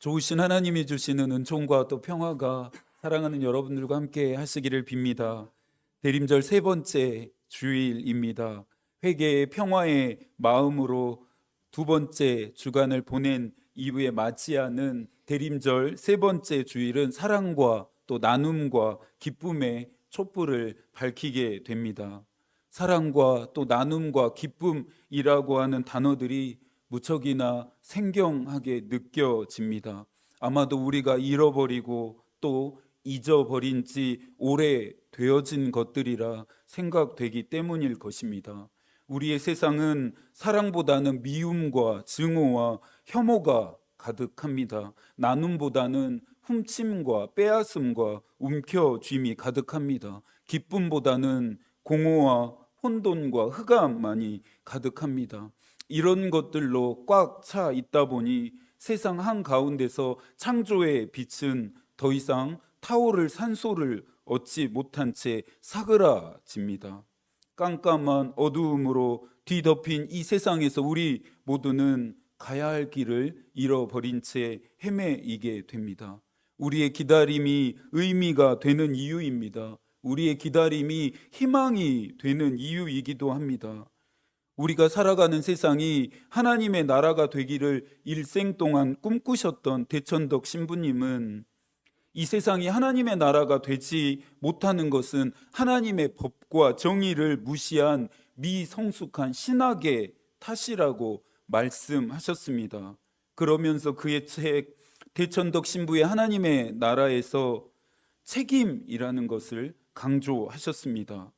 좋으신 하나님이 주시는 은총과 또 평화가 사랑하는 여러분들과 함께 하시기를 빕니다. 대림절 세 번째 주일입니다. 회개의 평화의 마음으로 두 번째 주간을 보낸 이후에 맞이하는 대림절 세 번째 주일은 사랑과 또 나눔과 기쁨의 촛불을 밝히게 됩니다. 사랑과 또 나눔과 기쁨이라고 하는 단어들이 무척이나 생경하게 느껴집니다. 아마도 우리가 잃어버리고 또 잊어버린 지 오래 되어진 것들이라 생각되기 때문일 것입니다. 우리의 세상은 사랑보다는 미움과 증오와 혐오가 가득합니다. 나눔보다는 훔침과 빼앗음과 움켜쥐임이 가득합니다. 기쁨보다는 공허와 혼돈과 흑암만이 가득합니다. 이런 것들로 꽉 차 있다 보니 세상 한가운데서 창조의 빛은 더 이상 타오를 산소를 얻지 못한 채 사그라집니다. 깜깜한 어두움으로 뒤덮인 이 세상에서 우리 모두는 가야 할 길을 잃어버린 채 헤매이게 됩니다. 우리의 기다림이 의미가 되는 이유입니다. 우리의 기다림이 희망이 되는 이유이기도 합니다. 우리가 살아가는 세상이 하나님의 나라가 되기를 일생 동안 꿈꾸셨던 대천덕 신부님은 이 세상이 하나님의 나라가 되지 못하는 것은 하나님의 법과 정의를 무시한 미성숙한 신학의 탓이라고 말씀하셨습니다. 그러면서 그의 책 대천덕 신부의 하나님의 나라에서 책임이라는 것을 강조하셨습니다.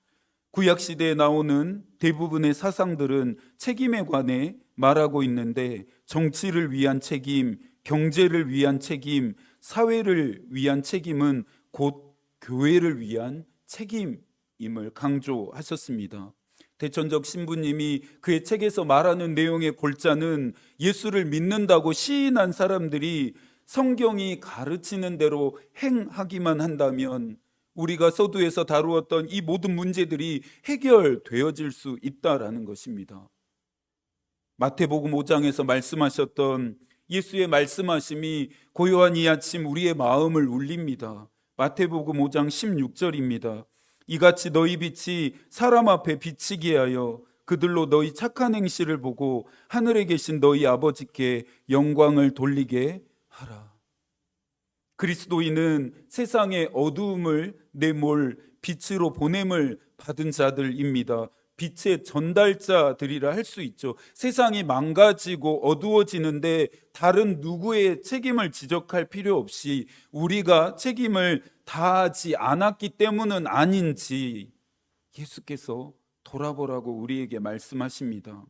구약시대에 나오는 대부분의 사상들은 책임에 관해 말하고 있는데 정치를 위한 책임, 경제를 위한 책임, 사회를 위한 책임은 곧 교회를 위한 책임임을 강조하셨습니다. 대천적 신부님이 그의 책에서 말하는 내용의 골자는 예수를 믿는다고 시인한 사람들이 성경이 가르치는 대로 행하기만 한다면 우리가 서두에서 다루었던 이 모든 문제들이 해결되어질 수 있다라는 것입니다. 마태복음 5장에서 말씀하셨던 예수의 말씀하심이 고요한 이 아침 우리의 마음을 울립니다. 마태복음 5장 16절입니다. 이같이 너희 빛이 사람 앞에 비치게 하여 그들로 너희 착한 행실을 보고 하늘에 계신 너희 아버지께 영광을 돌리게 하라. 그리스도인은 세상의 어두움을 내몰 빛으로 보냄을 받은 자들입니다. 빛의 전달자들이라 할 수 있죠. 세상이 망가지고 어두워지는데 다른 누구의 책임을 지적할 필요 없이 우리가 책임을 다하지 않았기 때문은 아닌지 예수께서 돌아보라고 우리에게 말씀하십니다.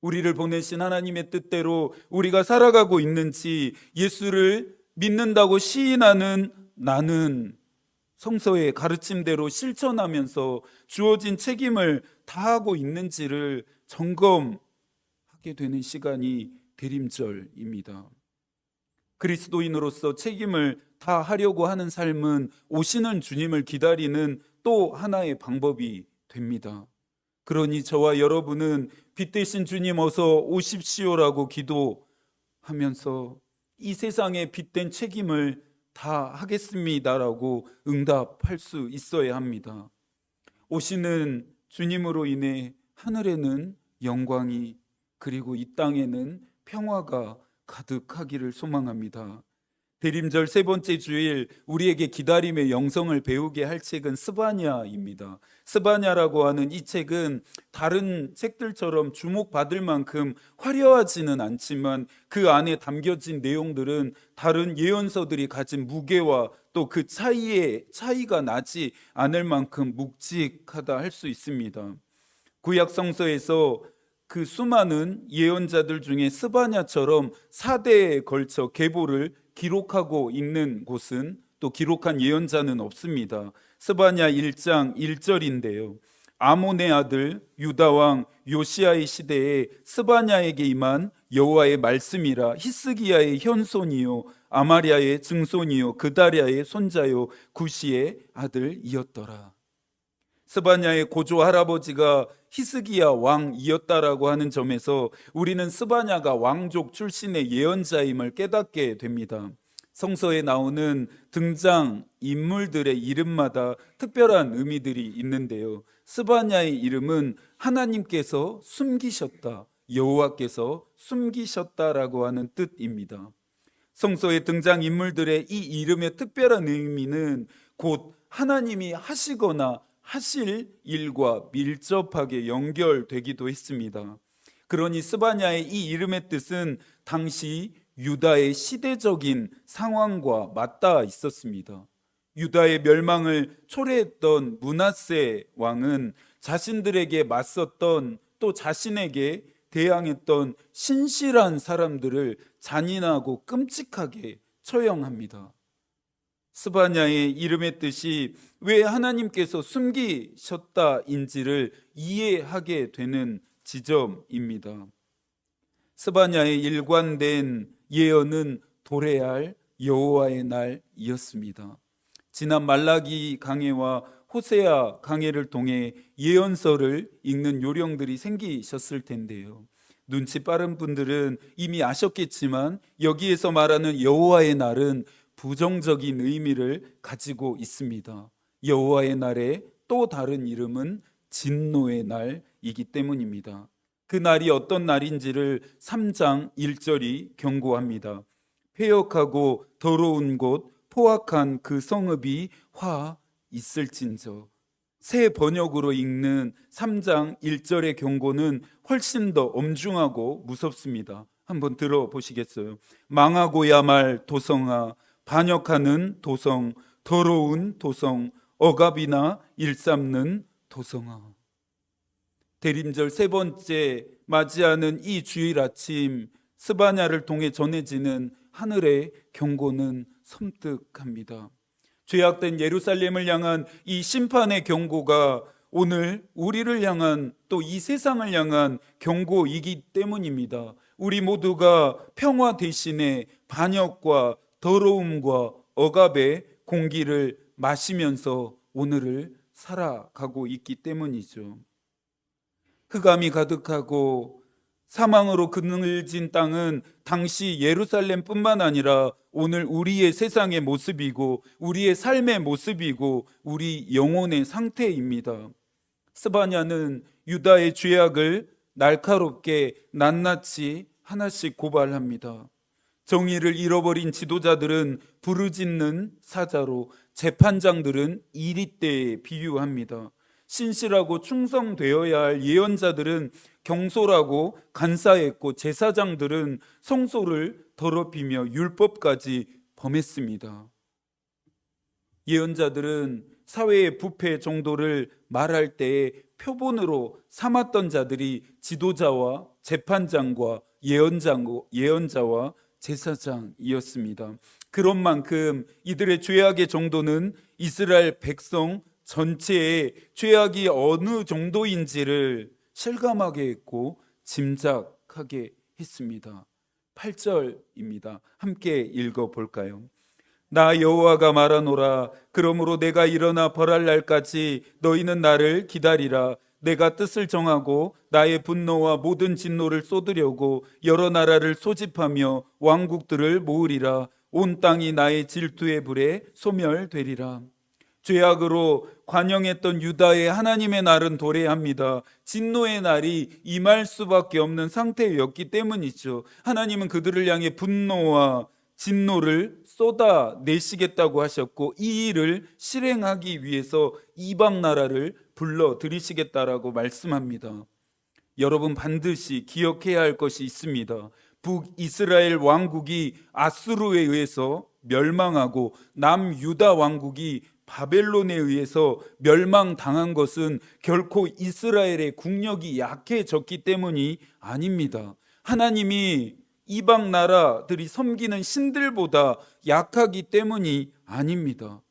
우리를 보내신 하나님의 뜻대로 우리가 살아가고 있는지, 예수를 믿는다고 시인하는 나는 성서의 가르침대로 실천하면서 주어진 책임을 다하고 있는지를 점검하게 되는 시간이 대림절입니다. 그리스도인으로서 책임을 다하려고 하는 삶은 오시는 주님을 기다리는 또 하나의 방법이 됩니다. 그러니 저와 여러분은 빛 대신 주님 어서 오십시오라고 기도하면서 이 세상에 빛된 책임을 다 하겠습니다라고 응답할 수 있어야 합니다. 오시는 주님으로 인해 하늘에는 영광이, 그리고 이 땅에는 평화가 가득하기를 소망합니다. 대림절 세 번째 주일 우리에게 기다림의 영성을 배우게 할 책은 스바냐입니다. 스바냐라고 하는 이 책은 다른 책들처럼 주목받을 만큼 화려하지는 않지만 그 안에 담겨진 내용들은 다른 예언서들이 가진 무게와 또 그 차이가 나지 않을 만큼 묵직하다 할 수 있습니다. 구약 성서에서 그 수많은 예언자들 중에 스바냐처럼 4대에 걸쳐 계보를 기록하고 있는 곳은, 또 기록한 예언자는 없습니다. 스바냐 1장 1절인데요. 아몬의 아들 유다 왕 요시아의 시대에 스바냐에게 임한 여호와의 말씀이라. 히스기야의 현손이요 아마리아의 증손이요 그다랴의 손자요 구시의 아들이었더라. 스바냐의 고조 할아버지가 히스기야 왕이었다라고 하는 점에서 우리는 스바냐가 왕족 출신의 예언자임을 깨닫게 됩니다. 성서에 나오는 등장 인물들의 이름마다 특별한 의미들이 있는데요. 스바냐의 이름은 하나님께서 숨기셨다, 여호와께서 숨기셨다라고 하는 뜻입니다. 성서의 등장 인물들의 이 이름의 특별한 의미는 곧 하나님이 하시거나 하실 일과 밀접하게 연결되기도 했습니다. 그러니 스바냐의 이 이름의 뜻은 당시 유다의 시대적인 상황과 맞닿아 있었습니다. 유다의 멸망을 초래했던 므낫세 왕은 자신들에게 맞섰던, 또 자신에게 대항했던 신실한 사람들을 잔인하고 끔찍하게 처형합니다. 스바냐의 이름의 뜻이 왜 하나님께서 숨기셨다인지를 이해하게 되는 지점입니다. 스바냐의 일관된 예언은 도래할 여호와의 날이었습니다. 지난 말라기 강해와 호세아 강해를 통해 예언서를 읽는 요령들이 생기셨을 텐데요. 눈치 빠른 분들은 이미 아셨겠지만 여기에서 말하는 여호와의 날은 부정적인 의미를 가지고 있습니다. 여호와의 날의 또 다른 이름은 진노의 날이기 때문입니다. 그 날이 어떤 날인지를 3장 1절이 경고합니다. 폐역하고 더러운 곳 포악한 그 성읍이 화 있을진저. 새 번역으로 읽는 3장 1절의 경고는 훨씬 더 엄중하고 무섭습니다. 한번 들어보시겠어요? 망하고야 말 도성아, 반역하는 도성, 더러운 도성, 억압이나 일삼는 도성아. 대림절 세 번째 맞이하는 이 주일 아침, 스바냐를 통해 전해지는 하늘의 경고는 섬뜩합니다. 죄악된 예루살렘을 향한 이 심판의 경고가 오늘 우리를 향한, 또 이 세상을 향한 경고이기 때문입니다. 우리 모두가 평화 대신에 반역과 더러움과 억압의 공기를 마시면서 오늘을 살아가고 있기 때문이죠. 흑암이 가득하고 사망으로 그늘진 땅은 당시 예루살렘뿐만 아니라 오늘 우리의 세상의 모습이고 우리의 삶의 모습이고 우리 영혼의 상태입니다. 스바냐는 유다의 죄악을 날카롭게 낱낱이 하나씩 고발합니다. 정의를 잃어버린 지도자들은 부르짖는 사자로, 재판장들은 이리떼에 비유합니다. 신실하고 충성되어야 할 예언자들은 경솔하고 간사했고, 제사장들은 성소를 더럽히며 율법까지 범했습니다. 예언자들은 사회의 부패 정도를 말할 때에 표본으로 삼았던 자들이 지도자와 재판장과 예언자와 제사장이었습니다. 그런 만큼 이들의 죄악의 정도는 이스라엘 백성 전체의 죄악이 어느 정도인지를 실감하게 했고 짐작하게 했습니다. 8절입니다. 함께 읽어볼까요? 나 여호와가 말하노라. 그러므로 내가 일어나 벌할 날까지 너희는 나를 기다리라. 내가 뜻을 정하고 나의 분노와 모든 진노를 쏟으려고 여러 나라를 소집하며 왕국들을 모으리라. 온 땅이 나의 질투의 불에 소멸되리라. 죄악으로 관영했던 유다의 하나님의 날은 도래합니다. 진노의 날이 임할 수밖에 없는 상태였기 때문이죠. 하나님은 그들을 향해 분노와 진노를 쏟아내시겠다고 하셨고, 이 일을 실행하기 위해서 이방 나라를 불러들이시겠다라고 말씀합니다. 여러분 반드시 기억해야 할 것이 있습니다. 북이스라엘 왕국이 아수르에 의해서 멸망하고 남유다 왕국이 바벨론에 의해서 멸망당한 것은 결코 이스라엘의 국력이 약해졌기 때문이 아닙니다. 하나님이 이방 나라들이 섬기는 신들보다 약하기 때문이 아닙니다.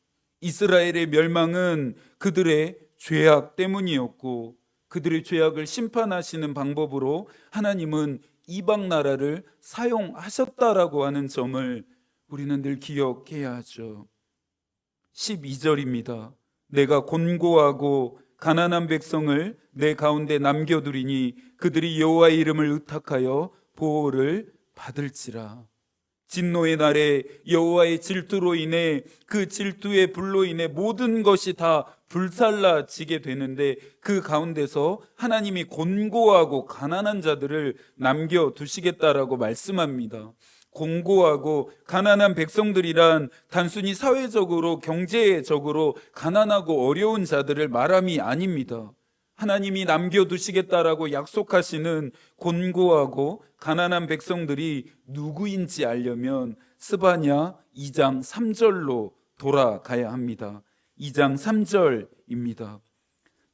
이스라엘의 멸망은 그들의 죄악 때문이었고, 그들의 죄악을 심판하시는 방법으로 하나님은 이방 나라를 사용하셨다라고 하는 점을 우리는 늘 기억해야 하죠. 12절입니다. 내가 곤고하고 가난한 백성을 내 가운데 남겨두리니 그들이 여호와의 이름을 의탁하여 보호를 받을지라. 진노의 날에 여호와의 질투로 인해, 그 질투의 불로 인해 모든 것이 다 불살라지게 되는데, 그 가운데서 하나님이 곤고하고 가난한 자들을 남겨두시겠다라고 말씀합니다. 곤고하고 가난한 백성들이란 단순히 사회적으로 경제적으로 가난하고 어려운 자들을 말함이 아닙니다. 하나님이 남겨두시겠다라고 약속하시는 곤고하고 가난한 백성들이 누구인지 알려면 스바냐 2장 3절로 돌아가야 합니다. 2장 3절입니다.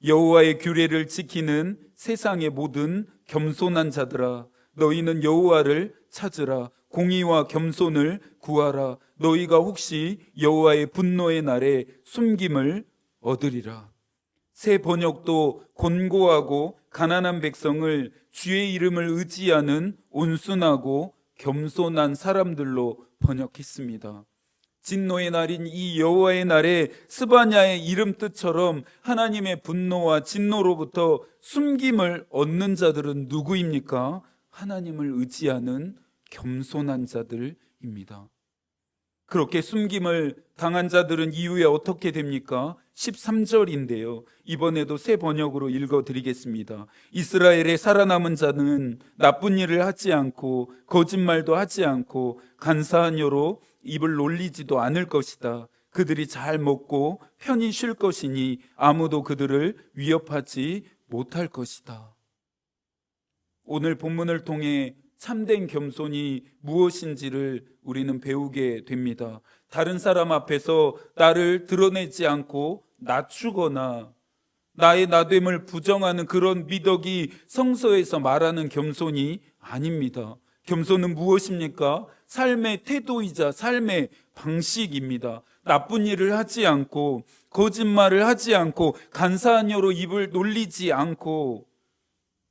여호와의 규례를 지키는 세상의 모든 겸손한 자들아, 너희는 여호와를 찾으라. 공의와 겸손을 구하라. 너희가 혹시 여호와의 분노의 날에 숨김을 얻으리라. 새 번역도 곤고하고 가난한 백성을 주의 이름을 의지하는 온순하고 겸손한 사람들로 번역했습니다. 진노의 날인 이 여호와의 날에 스바냐의 이름 뜻처럼 하나님의 분노와 진노로부터 숨김을 얻는 자들은 누구입니까? 하나님을 의지하는 겸손한 자들입니다. 그렇게 숨김을 당한 자들은 이후에 어떻게 됩니까? 13절인데요. 이번에도 새 번역으로 읽어드리겠습니다. 이스라엘의 살아남은 자는 나쁜 일을 하지 않고 거짓말도 하지 않고 간사한 여로 입을 놀리지도 않을 것이다. 그들이 잘 먹고 편히 쉴 것이니 아무도 그들을 위협하지 못할 것이다. 오늘 본문을 통해 참된 겸손이 무엇인지를 우리는 배우게 됩니다. 다른 사람 앞에서 나를 드러내지 않고 낮추거나 나의 나됨을 부정하는 그런 미덕이 성서에서 말하는 겸손이 아닙니다. 겸손은 무엇입니까? 삶의 태도이자 삶의 방식입니다. 나쁜 일을 하지 않고 거짓말을 하지 않고 간사한 여로 입을 놀리지 않고,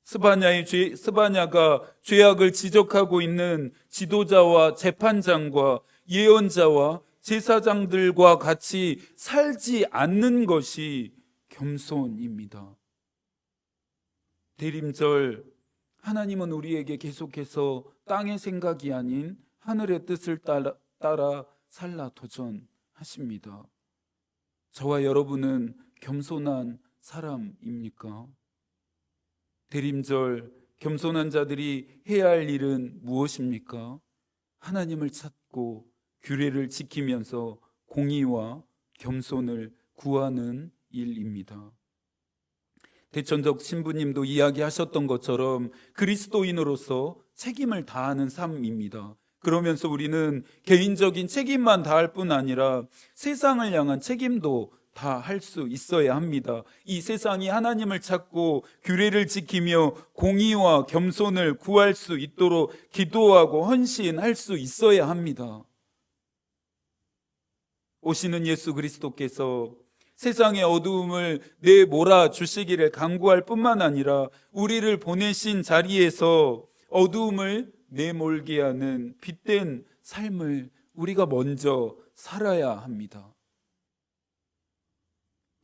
스바냐가 죄악을 지적하고 있는 지도자와 재판장과 예언자와 제사장들과 같이 살지 않는 것이 겸손입니다. 대림절, 하나님은 우리에게 계속해서 땅의 생각이 아닌 하늘의 뜻을 따라 살라 도전하십니다. 저와 여러분은 겸손한 사람입니까? 대림절, 겸손한 자들이 해야 할 일은 무엇입니까? 하나님을 찾고 규례를 지키면서 공의와 겸손을 구하는 일입니다. 대천적 신부님도 이야기하셨던 것처럼 그리스도인으로서 책임을 다하는 삶입니다. 그러면서 우리는 개인적인 책임만 다할 뿐 아니라 세상을 향한 책임도 다 할 수 있어야 합니다. 이 세상이 하나님을 찾고 규례를 지키며 공의와 겸손을 구할 수 있도록 기도하고 헌신할 수 있어야 합니다. 오시는 예수 그리스도께서 세상의 어두움을 내몰아 주시기를 간구할 뿐만 아니라 우리를 보내신 자리에서 어두움을 내몰게 하는 빛된 삶을 우리가 먼저 살아야 합니다.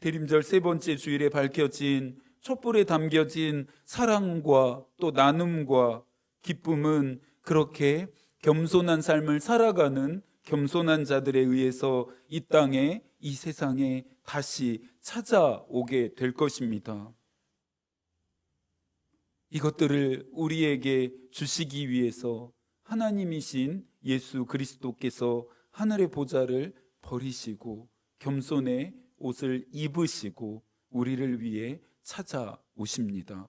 대림절 세 번째 주일에 밝혀진 촛불에 담겨진 사랑과 또 나눔과 기쁨은 그렇게 겸손한 삶을 살아가는 겸손한 자들에 의해서 이 땅에, 이 세상에 다시 찾아오게 될 것입니다. 이것들을 우리에게 주시기 위해서 하나님이신 예수 그리스도께서 하늘의 보좌를 버리시고 겸손의 옷을 입으시고 우리를 위해 찾아오십니다.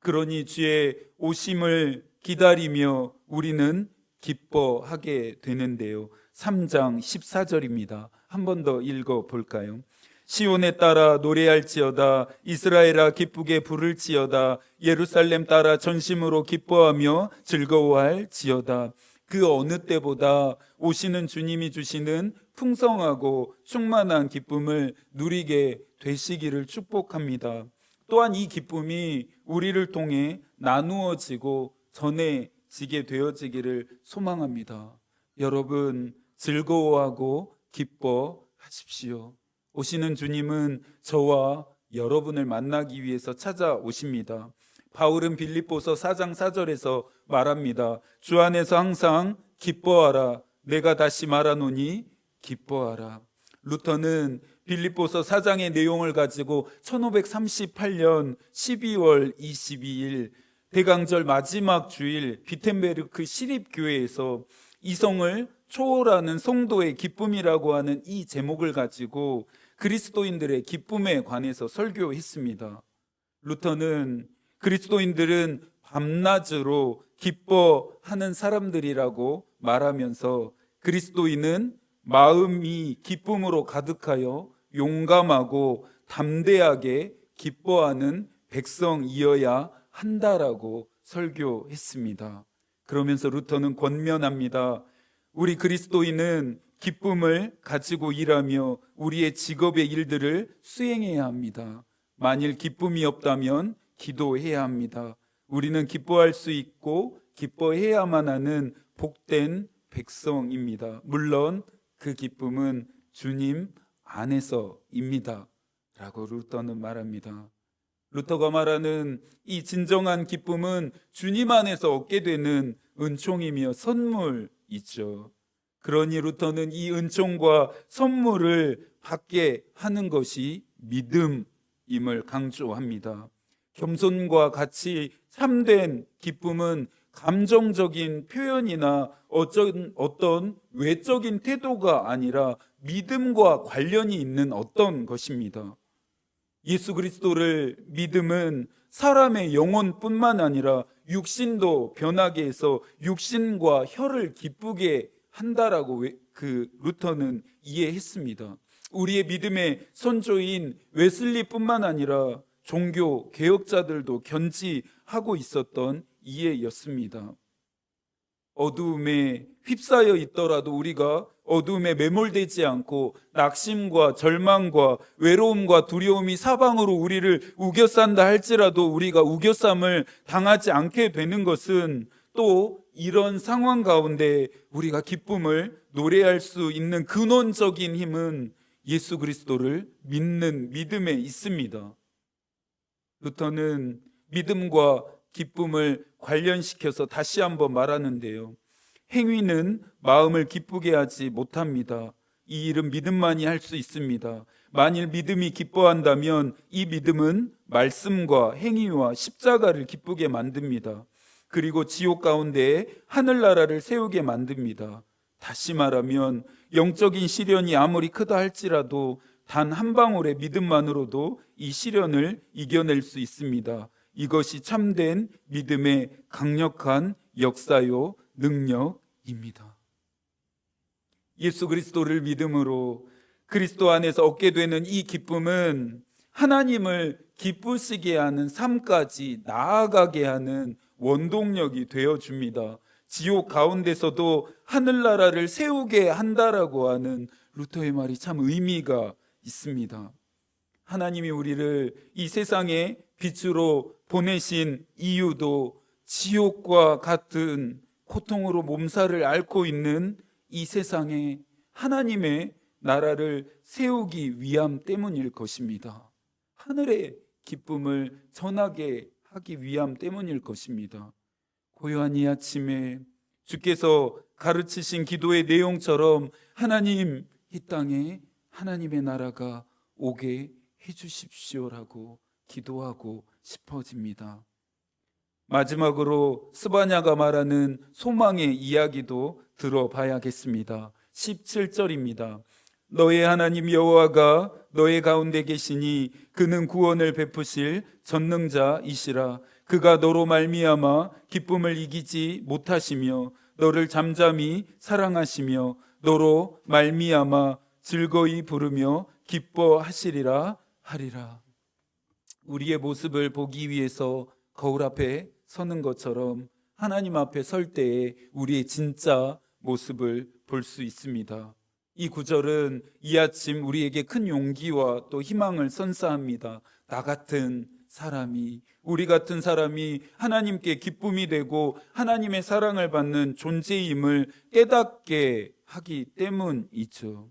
그러니 주의 오심을 기다리며 우리는 기뻐하게 되는데요. 3장 14절입니다. 한 번 더 읽어볼까요? 시온에 따라 노래할지어다. 이스라엘아 기쁘게 부를지어다. 예루살렘 따라 전심으로 기뻐하며 즐거워할지어다. 그 어느 때보다 오시는 주님이 주시는 풍성하고 충만한 기쁨을 누리게 되시기를 축복합니다. 또한 이 기쁨이 우리를 통해 나누어지고 전해지게 되어지기를 소망합니다. 여러분, 즐거워하고 기뻐하십시오. 오시는 주님은 저와 여러분을 만나기 위해서 찾아오십니다. 바울은 빌립보서 4장 4절에서 말합니다. 주 안에서 항상 기뻐하라. 내가 다시 말하노니 기뻐하라. 루터는 빌립보서 4장의 내용을 가지고 1538년 12월 22일 대강절 마지막 주일 비텐베르크 시립교회에서 이성을 초월하는 성도의 기쁨이라고 하는 이 제목을 가지고 그리스도인들의 기쁨에 관해서 설교했습니다. 루터는 그리스도인들은 밤낮으로 기뻐하는 사람들이라고 말하면서 그리스도인은 마음이 기쁨으로 가득하여 용감하고 담대하게 기뻐하는 백성이어야 한다라고 설교했습니다. 그러면서 루터는 권면합니다. 우리 그리스도인은 기쁨을 가지고 일하며 우리의 직업의 일들을 수행해야 합니다. 만일 기쁨이 없다면 기도해야 합니다. 우리는 기뻐할 수 있고 기뻐해야만 하는 복된 백성입니다. 물론 그 기쁨은 주님 안에서입니다. 라고 루터는 말합니다. 루터가 말하는 이 진정한 기쁨은 주님 안에서 얻게 되는 은총이며 선물이죠. 그러니 루터는 이 은총과 선물을 받게 하는 것이 믿음임을 강조합니다. 겸손과 같이 참된 기쁨은 감정적인 표현이나 어떤 외적인 태도가 아니라 믿음과 관련이 있는 어떤 것입니다. 예수 그리스도를 믿음은 사람의 영혼뿐만 아니라 육신도 변하게 해서 육신과 혀를 기쁘게 한다라고 루터는 이해했습니다. 우리의 믿음의 선조인 웨슬리뿐만 아니라 종교 개혁자들도 견지하고 있었던 이해였습니다. 어두움에 휩싸여 있더라도 우리가 어두움에 매몰되지 않고 낙심과 절망과 외로움과 두려움이 사방으로 우리를 우겨싼다 할지라도 우리가 우겨쌈을 당하지 않게 되는 것은 또 이런 상황 가운데 우리가 기쁨을 노래할 수 있는 근원적인 힘은 예수 그리스도를 믿는 믿음에 있습니다. 루터는 믿음과 기쁨을 관련시켜서 다시 한번 말하는데요. 행위는 마음을 기쁘게 하지 못합니다. 이 일은 믿음만이 할 수 있습니다. 만일 믿음이 기뻐한다면 이 믿음은 말씀과 행위와 십자가를 기쁘게 만듭니다. 그리고 지옥 가운데에 하늘나라를 세우게 만듭니다. 다시 말하면 영적인 시련이 아무리 크다 할지라도 단 한 방울의 믿음만으로도 이 시련을 이겨낼 수 있습니다. 이것이 참된 믿음의 강력한 역사요 능력입니다. 예수 그리스도를 믿음으로 그리스도 안에서 얻게 되는 이 기쁨은 하나님을 기쁘시게 하는 삶까지 나아가게 하는 원동력이 되어줍니다. 지옥 가운데서도 하늘나라를 세우게 한다라고 하는 루터의 말이 참 의미가 있습니다. 하나님이 우리를 이 세상에 빛으로 보내신 이유도 지옥과 같은 고통으로 몸살을 앓고 있는 이 세상에 하나님의 나라를 세우기 위함 때문일 것입니다. 하늘의 기쁨을 전하게 하기 위함 때문일 것입니다. 고요한 이 아침에 주께서 가르치신 기도의 내용처럼 하나님, 이 땅에 하나님의 나라가 오게 해주십시오라고 기도하고 싶어집니다. 마지막으로 스바냐가 말하는 소망의 이야기도 들어봐야겠습니다. 17절입니다. 너의 하나님 여호와가 너의 가운데 계시니 그는 구원을 베푸실 전능자이시라. 그가 너로 말미암아 기쁨을 이기지 못하시며 너를 잠잠히 사랑하시며 너로 말미암아 즐거이 부르며 기뻐하시리라 하리라. 우리의 모습을 보기 위해서 거울 앞에 서는 것처럼 하나님 앞에 설 때에 우리의 진짜 모습을 볼 수 있습니다. 이 구절은 이 아침 우리에게 큰 용기와 또 희망을 선사합니다. 나 같은 사람이, 우리 같은 사람이 하나님께 기쁨이 되고 하나님의 사랑을 받는 존재임을 깨닫게 하기 때문이죠.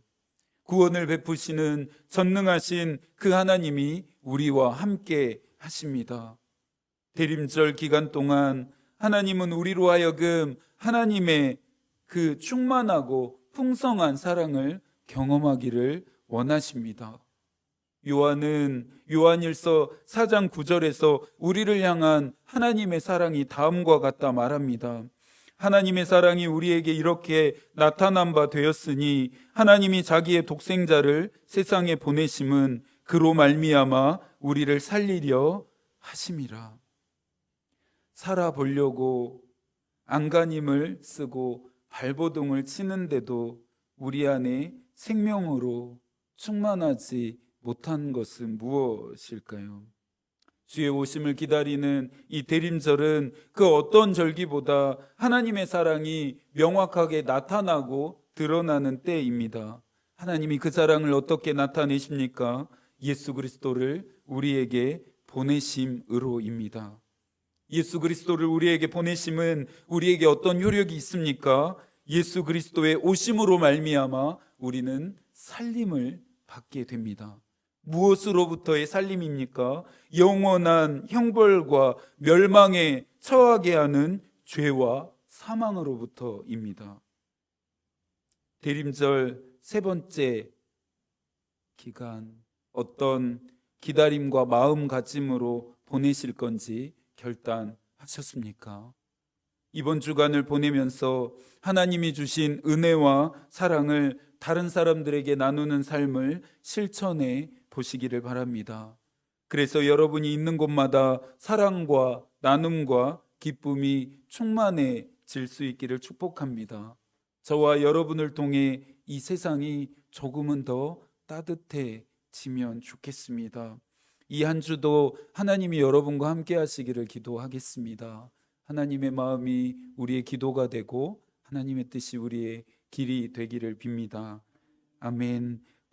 구원을 베푸시는 전능하신 그 하나님이 우리와 함께 하십니다. 대림절 기간 동안 하나님은 우리로 하여금 하나님의 그 충만하고 풍성한 사랑을 경험하기를 원하십니다. 요한은 요한일서 4장 9절에서 우리를 향한 하나님의 사랑이 다음과 같다 말합니다. 하나님의 사랑이 우리에게 이렇게 나타난 바 되었으니 하나님이 자기의 독생자를 세상에 보내심은 그로 말미암아 우리를 살리려 하심이라. 살아보려고 안간힘을 쓰고 발버둥을 치는데도 우리 안에 생명으로 충만하지 못한 것은 무엇일까요? 주의 오심을 기다리는 이 대림절은 그 어떤 절기보다 하나님의 사랑이 명확하게 나타나고 드러나는 때입니다. 하나님이 그 사랑을 어떻게 나타내십니까? 예수 그리스도를 우리에게 보내심으로입니다. 예수 그리스도를 우리에게 보내심은 우리에게 어떤 효력이 있습니까? 예수 그리스도의 오심으로 말미암아 우리는 살림을 받게 됩니다. 무엇으로부터의 살림입니까? 영원한 형벌과 멸망에 처하게 하는 죄와 사망으로부터입니다. 대림절 세 번째 기간, 어떤 기다림과 마음가짐으로 보내실 건지 결단하셨습니까? 이번 주간을 보내면서 하나님이 주신 은혜와 사랑을 다른 사람들에게 나누는 삶을 실천해 보시기를 바랍니다. 그래서 여러분이 있는 곳마다 사랑과 나눔과 기쁨이 충만해질 수 있기를 축복합니다. 저와 여러분을 통해 이 세상이 조금은 더 따뜻해지면 좋겠습니다. 이 한 주도 하나님이 여러분과 함께 하시기를 기도하겠습니다. 하나님의 마음이 우리의 기도가 되고 하나님의 뜻이 우리의 길이 되기를 빕니다. 아멘.